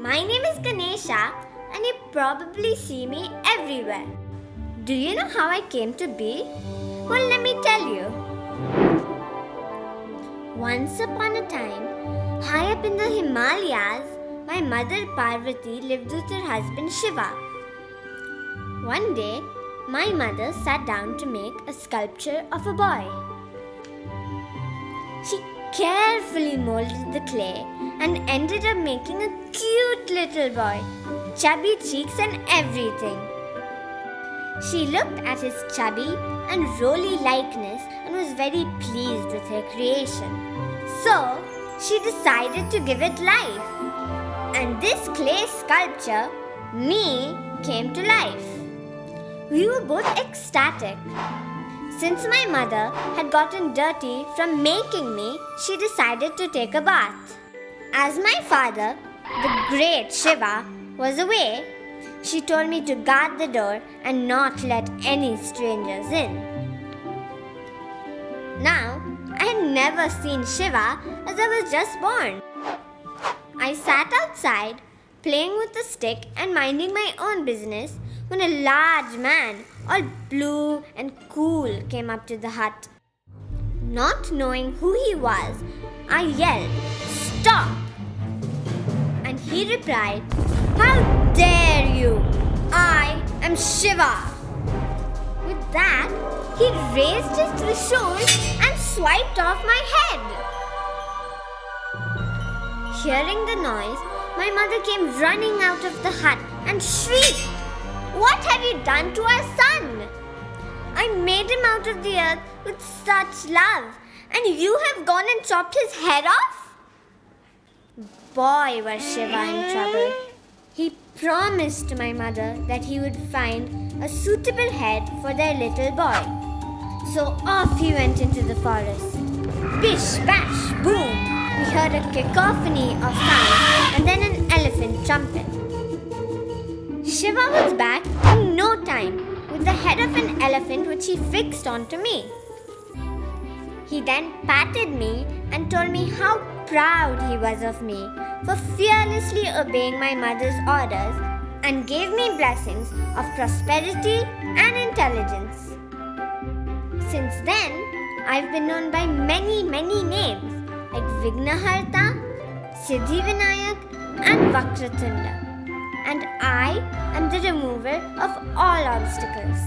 My name is Ganesha and you probably see me everywhere. Do you know how I came to be? Well, let me tell you. Once upon a time, high up in the Himalayas, my mother Parvati lived with her husband Shiva. One day, my mother sat down to make a sculpture of a boy. She carefully molded the clay and ended up making a cute little boy, chubby cheeks and everything. She looked at his chubby and rolly likeness and was very pleased with her creation. So, she decided to give it life. And this clay sculpture, me, came to life. We were both ecstatic. Since my mother had gotten dirty from making me, she decided to take a bath. As my father, the great Shiva, was away, she told me to guard the door and not let any strangers in. Now, I had never seen Shiva as I was just born. I sat outside, playing with a stick and minding my own business when a large man, all blue and cool, came up to the hut. Not knowing who he was, I yelled, "Stop!" And he replied, "How dare you? I am Shiva." With that, he raised his Trishul and swiped off my head. Hearing the noise, my mother came running out of the hut and shrieked, "What have you done to our son? I made him out of the earth with such love, and you have gone and chopped his head off?" Boy, was Shiva in trouble. He promised my mother that he would find a suitable head for their little boy. So off he went into the forest. Bish, bash, boom! We heard a cacophony of sounds and then an elephant trumpet. Shiva was back in no time with the head of an elephant which he fixed onto me. He then patted me and told me how proud he was of me for fearlessly obeying my mother's orders and gave me blessings of prosperity and intelligence. Since then, I've been known by many names like Vignaharta, Siddhivinayak and Vakratunda. And I am the remover of all obstacles.